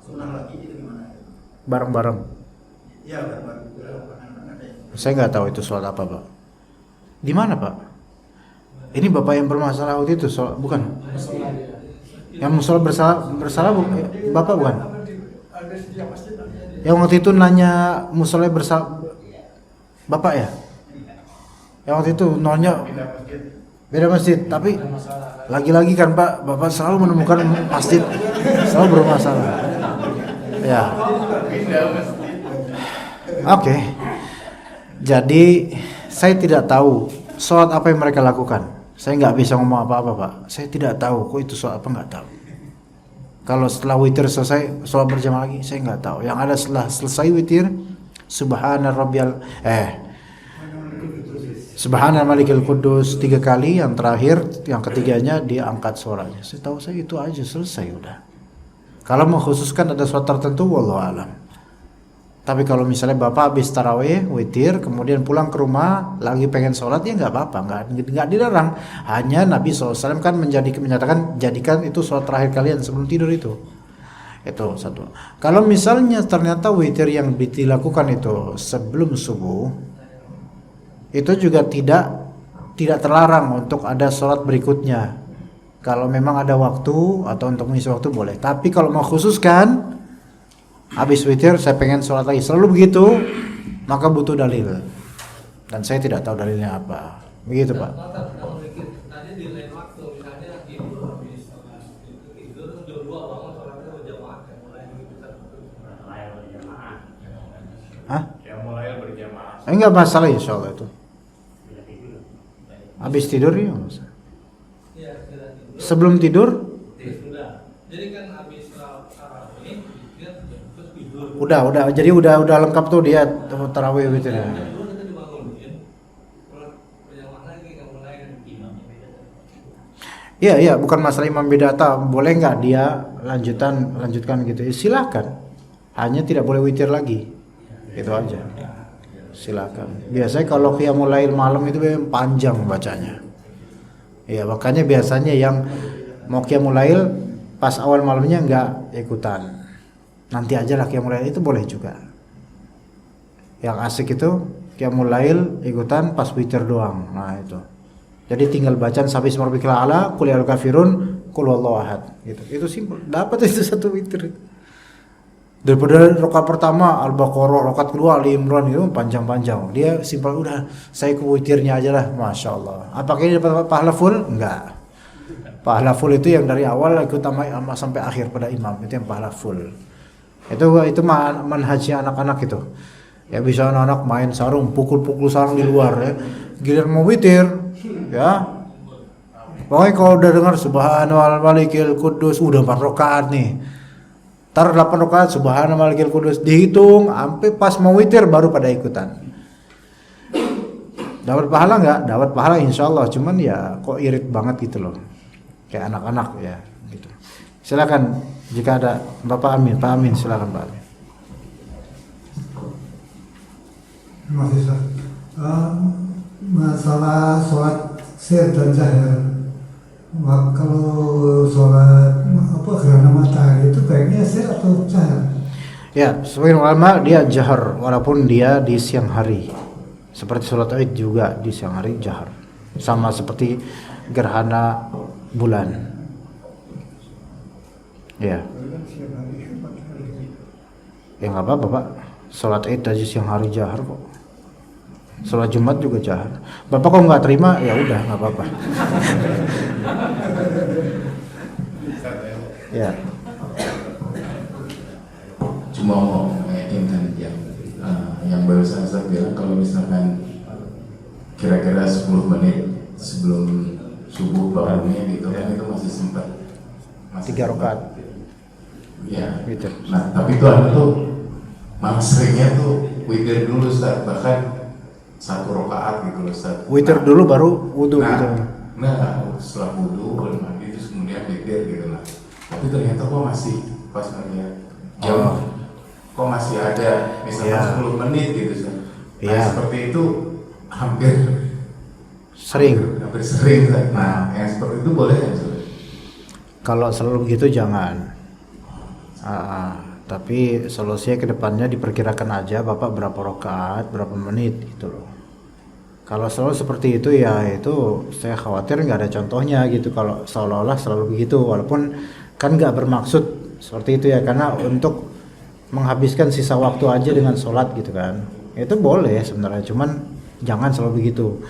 sunnah lagi itu gimana? Bareng-bareng. Iya, bareng-bareng. Saya nggak tahu itu sholat apa Pak. Di mana Pak? Ini Bapak yang bermasalah waktu itu, bukan? Yang musola bersalah Bapak bukan? Yang waktu itu nanya musola bersalah Bapak ya? Yang waktu itu nanya beda masjid, tapi lagi-lagi kan Pak, Bapak selalu menemukan masjid selalu bermasalah. Ya. Oke. Jadi saya tidak tahu sholat apa yang mereka lakukan. Saya nggak bisa ngomong apa-apa, Pak. Saya tidak tahu kok itu sholat apa, nggak tahu. Kalau setelah witir selesai sholat berjamaah lagi, saya nggak tahu. Yang ada setelah selesai witir, Subhana Malikil Kudus 3 kali, yang terakhir, yang ketiganya diangkat suaranya. Saya tahu saya itu aja, selesai udah. Kalau mengkhususkan ada sholat tertentu, wallahu alam. Tapi kalau misalnya Bapak habis tarawih, witir, kemudian pulang ke rumah, lagi pengen sholat, ya nggak apa-apa, nggak dilarang. Hanya Nabi SAW kan menyatakan, jadikan itu sholat terakhir kalian sebelum tidur itu. Itu satu. Kalau misalnya ternyata witir yang dilakukan itu sebelum subuh, itu juga tidak terlarang untuk ada sholat berikutnya. Kalau memang ada waktu atau untuk mengisi waktu boleh. Tapi kalau mau khususkan, habis witir saya pengen sholat lagi, selalu begitu, maka butuh dalil. Dan saya tidak tahu dalilnya apa. Begitu, Pak. Tadi di lain waktu, misalnya tidur habis tidur jam 2 bangun sholatnya berjamaah, mulai berjamaah. Hah? Yang mulai berjamaah. Enggak masalah insya Allah itu. Habis tidur ya nggak usah. Iya, sudah tidur. Sebelum tidur? Sudah. Jadi kan habis tarawih, dia terus tidur. Udah. Jadi udah lengkap tuh dia tarawih witirnya. Jam 2 kita dibangunin, berjamaah lagi, kan mulai imam beda. Iya, bukan masalah imam beda, boleh nggak dia lanjutkan gitu? Ya, silakan. Hanya tidak boleh witir lagi. Itu aja. Silakan. Biasanya kalau qiyamul lail malam itu panjang bacanya. Ya, makanya biasanya yang mau qiyamul lail pas awal malamnya nggak ikutan. Nanti aja lah qiyamul lail, itu boleh juga. Yang asik itu qiyamul lail ikutan pas witir doang. Nah, itu. Jadi tinggal bacaan sabis marbikal ala, qul ya kafirun, qul huwallahu ahad gitu. Itu simpel. Dapat itu satu witir. Daripada rakaat pertama Al-Baqarah, rakaat kedua Ali Imran itu panjang-panjang. Dia simpel, udah saya ke witirnya aja lah, Masya Allah. Apakah ini dapat pahala full? Enggak. Pahala full itu yang dari awal ikut sama sampai akhir pada imam, itu yang pahala full. Itu manhajnya anak-anak itu. Ya bisa anak-anak main sarung, pukul-pukul sarung di luar ya. Giliran mau witir, ya. Pokoknya kalau udah dengar Subhanal Malikil Kudus, udah 4 rakaat nih. Tar 8 rakaat Subhanal Malikil Kudus, dihitung sampai pas mau witir baru pada ikutan. Dapat pahala nggak? Dapat pahala insya Allah. Cuman ya kok irit banget gitu loh, kayak anak-anak ya gitu. Silakan jika ada Bapak Amin, Pak Amin, silakan Pak Amin. Terima kasih, Ustaz. Masalah sholat sir dan jahar. Kalau sholat gerhana matahari itu baiknya sir atau jahar? Ya, sebagian ulama dia jahar walaupun dia di siang hari. Seperti sholat Id juga di siang hari jahar. Sama seperti gerhana bulan. Ya. Ya nggak apa-apa, Pak. Sholat Id aja siang hari jahar kok. Sholat Jumat juga jahar. Bapak kok nggak terima? Ya udah nggak apa-apa. Ya. Cuma mau meyakinkan yang barusan saya bilang, kalau misalkan kira-kira 10 menit sebelum subuh bangunnya gitu kan, itu masih sempat 3 rakaat. Ya. Witir. Nah, tapi tuh ada tuh malah seringnya tuh witir dulu Ustaz, bahkan 1 rakaat gitu loh Ustaz. Witir dulu baru wudu gitu. Nah, setelah wudu baru mandi terus kemudian witir gitu lah. Tapi ternyata kok masih pas ngeliat jam kok masih ada misalnya 10 menit gitu Ustaz. Nah, seperti itu hampir sering. Nah, yang seperti itu boleh ya Ustaz? Kalau selalu begitu jangan. Tapi solusinya ke depannya diperkirakan aja Bapak berapa rakaat, berapa menit gitu loh. Kalau selalu seperti itu ya itu saya khawatir nggak ada contohnya gitu kalau seolah-olah selalu begitu, walaupun kan nggak bermaksud seperti itu ya, karena untuk menghabiskan sisa waktu aja dengan sholat gitu kan, itu boleh sebenarnya, cuman jangan selalu begitu.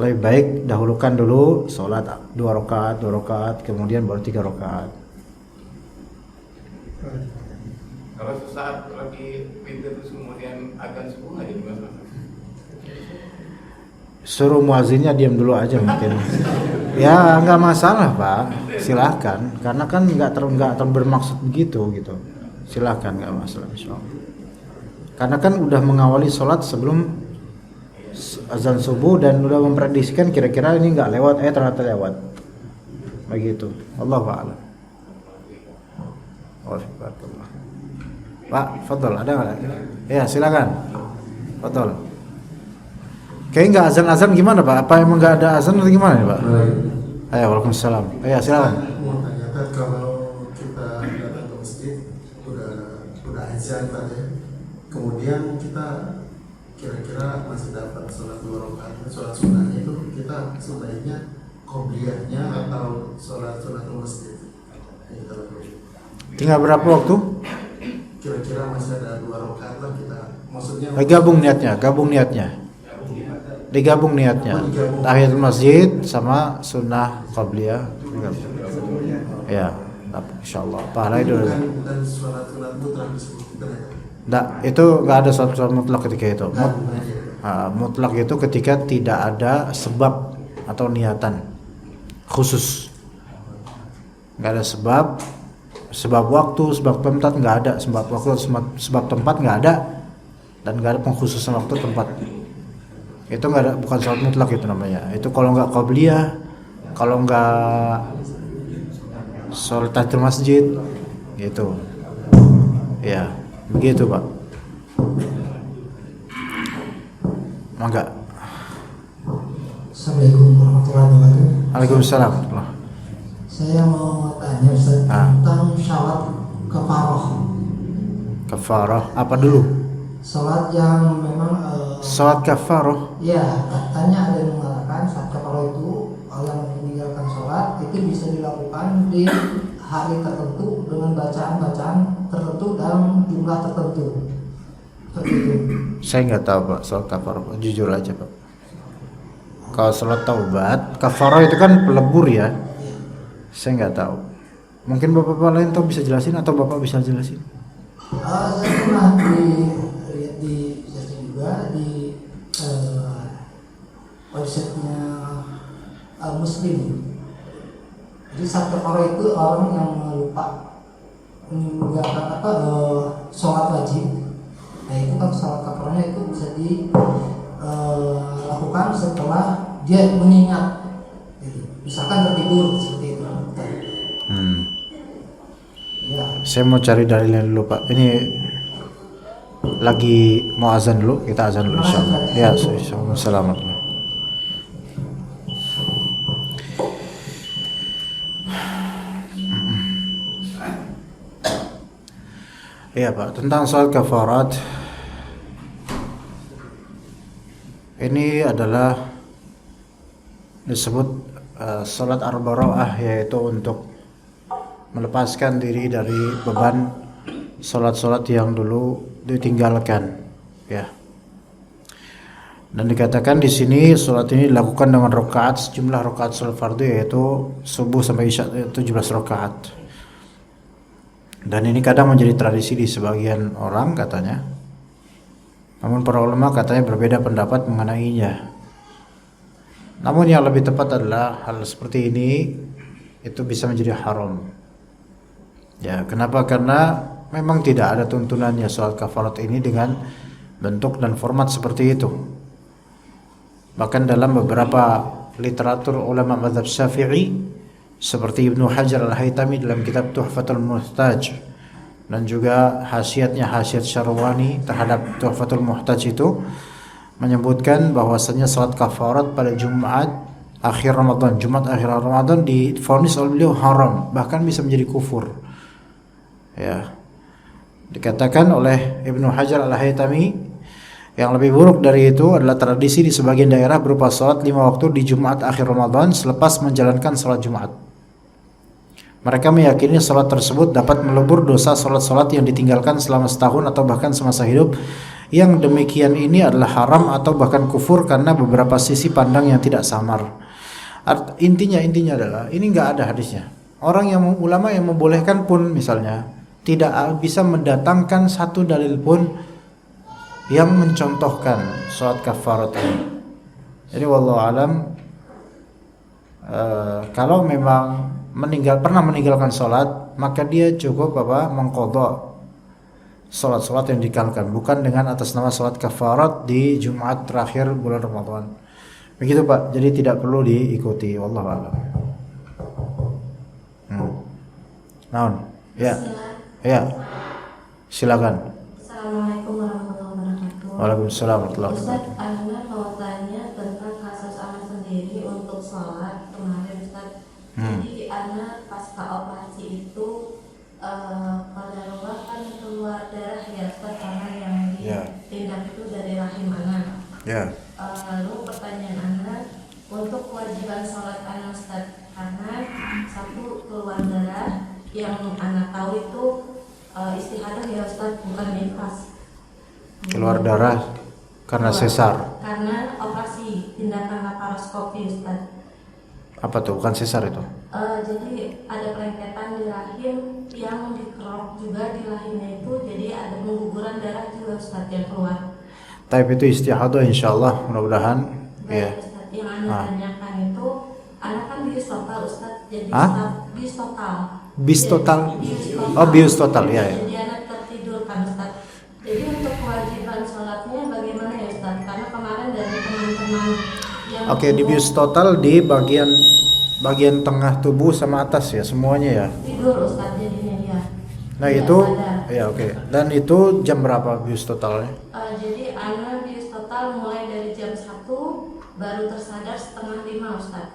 Lebih baik dahulukan dulu sholat 2 rakaat kemudian baru 3 rakaat. Kalau sesaat lagi witir terus kemudian akan subuh nggak jadi masalah. Suruh muazinnya diam dulu aja mungkin. Ya nggak masalah Pak, silahkan. Karena kan nggak bermaksud begitu gitu. Silahkan, nggak masalah insyaallah. Karena kan udah mengawali sholat sebelum azan subuh dan udah memprediksikan kira-kira ini nggak lewat, ternyata lewat. Begitu. Allahu a'lam. Pak, fadhol, ada nggak? Ya silakan. Fadhol. Kayaknya nggak azan gimana Pak? Apa emang nggak ada azan atau gimana nih Pak? Ayo, waalaikumsalam. Ayo silakan. Mau tanyakan kalau kita datang ke masjid udah azan tadi, kemudian kita kira-kira masih dapat sholat 2 rakaat, sholat sunnahnya itu kita sebaiknya qobliyahnya atau sholat masjid? Tinggal berapa waktu? Kira-kira masih ada 2 rakaat lah kita. Maksudnya Gabung niatnya. Digabung niatnya. Tahiyatul masjid sama sunnah qabliyah. Ya, insyaallah. Pahala itu. bukan sholat mutlak disebut. Enggak, itu enggak ada sholat mutlak ketika itu. Mutlak itu ketika tidak ada sebab atau niatan khusus. Enggak ada sebab waktu, sebab tempat enggak ada, sebab waktu, sebab tempat enggak ada, dan enggak ada pengkhususan waktu tempat. Itu enggak ada, bukan sholat mutlak itu namanya. Itu kalau enggak qabliyah, kalau enggak sholat tahiyatul masjid gitu. Ya, begitu Pak. Mangga. Assalamualaikum warahmatullahi wabarakatuh. Waalaikumsalam. Saya mau tanya Ustaz tentang sholat kafarah. Kafarah apa dulu? Sholat yang memang Sholat kafarah. ya katanya ada yang mengatakan sholat kafarah itu yang meninggalkan sholat itu bisa dilakukan di hari tertentu dengan bacaan-bacaan tertentu dalam jumlah tertentu. Seperti itu. Saya nggak tahu Pak sholat kafarah, Pak. Jujur aja Pak. Kalau sholat taubat, kafarah itu kan pelebur ya. Saya nggak tahu. Mungkin bapak-bapak lain tahu bisa jelasin atau bapak bisa jelasin? Saya pernah lihat di juga di websitenya Muslim. Jadi sholat kafarah itu orang yang lupa meninggalkan sholat wajib. Nah itu kan sholat kafarahnya itu bisa dilakukan setelah dia mengingat. Gitu. Misalkan tertidur seperti itu. Ya. Saya mau cari dalilnya dulu Pak. Ini lagi mau azan dulu, kita azan dulu insyaallah. Ya, insyaallah. Selamat. Iya Pak, tentang sholat kafarat ini adalah disebut sholat ar-bara'ah, yaitu untuk melepaskan diri dari beban sholat-sholat yang dulu ditinggalkan, ya. Dan dikatakan di sini sholat ini dilakukan dengan rakaat, sejumlah rakaat sholat fardu, yaitu subuh sampai isya 17 rakaat. Dan ini kadang menjadi tradisi di sebagian orang katanya. Namun para ulama katanya berbeda pendapat mengenainya. Namun yang lebih tepat adalah hal seperti ini itu bisa menjadi haram. Ya, kenapa? Karena memang tidak ada tuntunannya sholat kafarat ini dengan bentuk dan format seperti itu. Bahkan dalam beberapa literatur ulama mazhab Syafi'i seperti Ibnu Hajar Al-Haytami dalam kitab Tuhfatul Muhtaj dan juga hasiat Syarwani terhadap Tuhfatul Muhtaj itu menyebutkan bahwasanya salat kafarat pada Jumat akhir Ramadan divonis oleh beliau haram, bahkan bisa menjadi kufur. Ya. Dikatakan oleh Ibnu Hajar Al-Haytami yang lebih buruk dari itu adalah tradisi di sebagian daerah berupa salat 5 waktu di Jumat akhir Ramadan selepas menjalankan salat Jumat. Mereka meyakini salat tersebut dapat melebur dosa salat-salat yang ditinggalkan selama setahun atau bahkan semasa hidup. Yang demikian ini adalah haram atau bahkan kufur karena beberapa sisi pandang yang tidak samar. Intinya adalah ini nggak ada hadisnya. Ulama yang membolehkan pun misalnya tidak bisa mendatangkan satu dalil pun yang mencontohkan sholat kafarat ini. Jadi wallahu alam, kalau memang pernah meninggalkan sholat, maka dia cukup mengqadha sholat-sholat yang ditinggalkan, bukan dengan atas nama sholat kafarat di Jumat terakhir bulan Ramadan. Begitu Pak, jadi tidak perlu diikuti. Wallahu a'lam. Naon? Ya. Ya. Silakan. Assalamualaikum warahmatullahi wabarakatuh. Waalaikumsalam warahmatullahi Ustaz, wabarakatuh. Ana mau tanya tentang kasus Ana sendiri untuk sholat kemarin Ustaz. Jadi Ana pasca operasi itu pada Allah kan keluar darah ya Ustaz, karena yang ditindak itu dari rahim Ana. Ya. Lalu pertanyaan Ana untuk kewajiban sholat Ana Ustaz, karena satu keluar darah yang Ana tahu itu istihadah ya Ustaz, bukan nifas. Keluar darah karena sesar. Karena operasi tindakan laparoskopi Ustaz. Apa tuh? Bukan sesar itu? Jadi ada pelengketan di rahim yang dikerok juga di rahimnya itu, jadi ada pengguguran darah juga Ustaz yang keluar. Type itu istihadah insyaallah, mudah-mudahan. Ya. Ustaz, yang Anda tanyakan itu, Anda kan bius total Ustaz, jadi bius total. Bis total. Oh, bius total, ya. Jadi anak tertidur kan Ustaz. Jadi untuk kewajiban sholatnya bagaimana ya Ustaz? Karena kemarin dari teman-teman yang Oke, di bius total di bagian tengah tubuh sama atas ya, semuanya ya. tidur Ustaz jadinya dia. Nah, Tidak itu sadar. ya oke. Dan itu jam berapa bius totalnya? Jadi anak bius total mulai dari jam 1 baru tersadar setengah 5 Ustaz.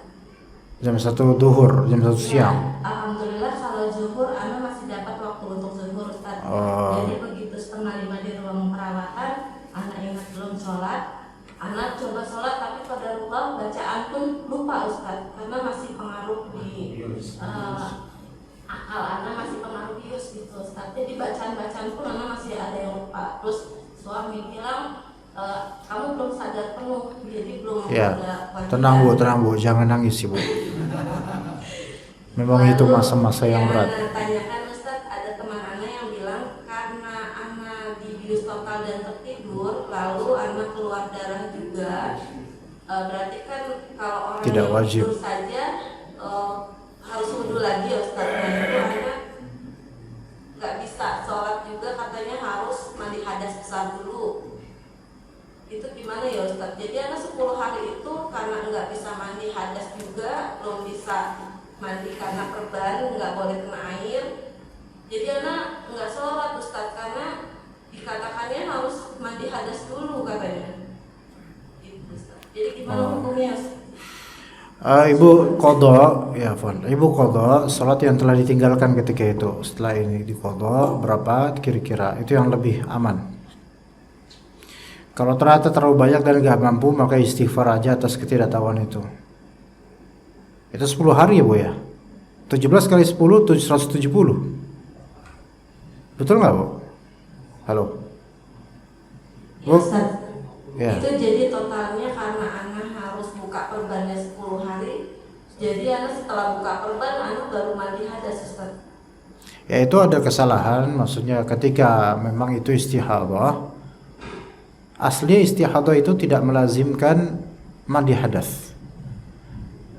Jam 1 duhur, jam 1 siang. Alhamdulillah kalau zuhur anak masih dapat waktu untuk zuhur Ustaz. Jadi begitu setengah 5 di ruang perawatan, anak ingat belum sholat, anak coba sholat tapi pada ruang bacaan pun lupa Ustaz, karena masih pengaruh di akal anak, masih pengaruh bius gitu Ustaz. Jadi bacaan-bacaan pun anak masih ada yang lupa. Terus suami bilang kamu belum sadar penuh, jadi belum Ya. ada wajiban. Tenang Bu, jangan nangis Ibu. Memang itu masa-masa yang berat. Yang tanyakan Ustaz, ada teman Ana yang bilang karena Ana di bius total dan tertidur, lalu Ana keluar darah juga, berarti kan kalau orang Tidak yang wajib. tidur saja harus wudu lagi ya Ustaz. Nah itu Ana nggak bisa sholat juga, katanya harus mandi hadas besar dulu. Itu gimana ya Ustaz? Jadi Ana 10 hari itu karena nggak bisa mandi hadas juga, belum bisa mandi karena perban, nggak boleh kena air. Jadi anak nggak sholat Ustaz, karena dikatakannya harus mandi hadas dulu katanya. Gitu, Ustaz. Jadi gimana hukumnya? Ibu qadha, ya Fon. Ibu qadha salat yang telah ditinggalkan ketika itu. Setelah ini diqadha berapa kira-kira? Itu yang lebih aman. Kalau ternyata terlalu banyak dan gak mampu, maka istighfar aja atas ketidaktahuan itu. Itu 10 hari ya Bu ya. 17 kali 10 170. Betul nggak Bu? Halo. Ya Ustaz. Ya. Itu jadi totalnya karena anak harus buka perbannya 10 hari. Jadi anak setelah buka perban, anak baru mandi hadas Ustaz. Ya itu ada kesalahan, maksudnya ketika memang itu istihadah. Asli istihadah itu tidak melazimkan mandi hadas.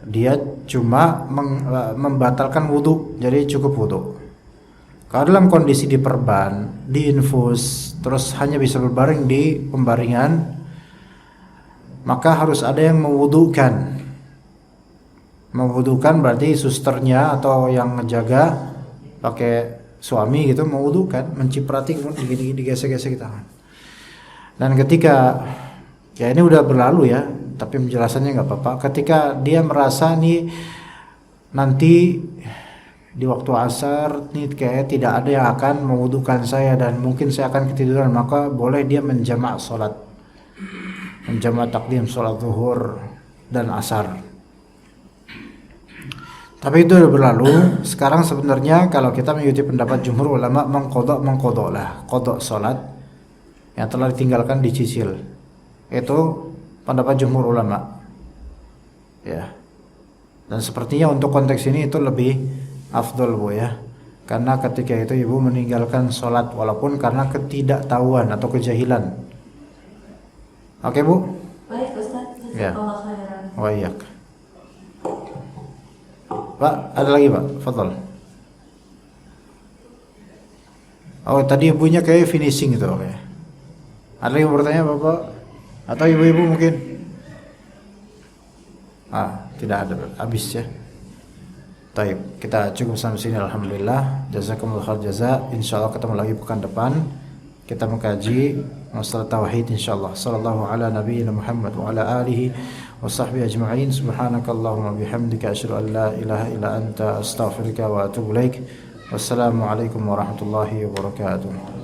Dia cuma membatalkan wudhu, jadi cukup wudhu. Kalau dalam kondisi diperban, diinfus, terus hanya bisa berbaring di pembaringan, maka harus ada yang mewudhukan. Mewudhukan berarti susternya atau yang ngejaga pakai suami gitu mewudhukan, menciprati kemudian digesek-gesek tangan. Dan ketika ya ini udah berlalu ya, tapi penjelasannya nggak apa-apa. Ketika dia merasa nih nanti di waktu asar nih kayak tidak ada yang akan mewudukan saya dan mungkin saya akan ketiduran, maka boleh dia menjamak sholat, menjamak takdim sholat zuhur dan asar. Tapi itu udah berlalu. Sekarang sebenarnya kalau kita mengikuti pendapat jumhur ulama mengqadha lah, qadha sholat yang telah ditinggalkan dicicil. Itu pendapat jumhur ulama. Ya. Dan sepertinya untuk konteks ini itu lebih afdol Bu ya. karena ketika itu ibu meninggalkan sholat walaupun karena ketidaktahuan atau kejahilan. Oke Bu? Baik Ustaz, Ya. jazakallah khairan. Wa iyyak. Pak, ada lagi Pak? Fadhal. Oh, tadi ibunya kayak finishing itu, oke. Ada lagi yang mau bertanya Bapak? Atau ibu-ibu mungkin? Tidak ada, habis ya. Baik, kita cukup sampai sini alhamdulillah. Jazakumullah khair jaza. Insyaallah ketemu lagi pekan depan. Kita mengkaji masalah tauhid insyaallah. Sallallahu ala nabiyyina Muhammad wa ala alihi wa sahbihi ajma'in. Subhanakallahumma bihamdika asyhadu an la ilaha illa anta astaghfiruka wa atubu ilaik. Wassalamualaikum warahmatullahi wabarakatuh.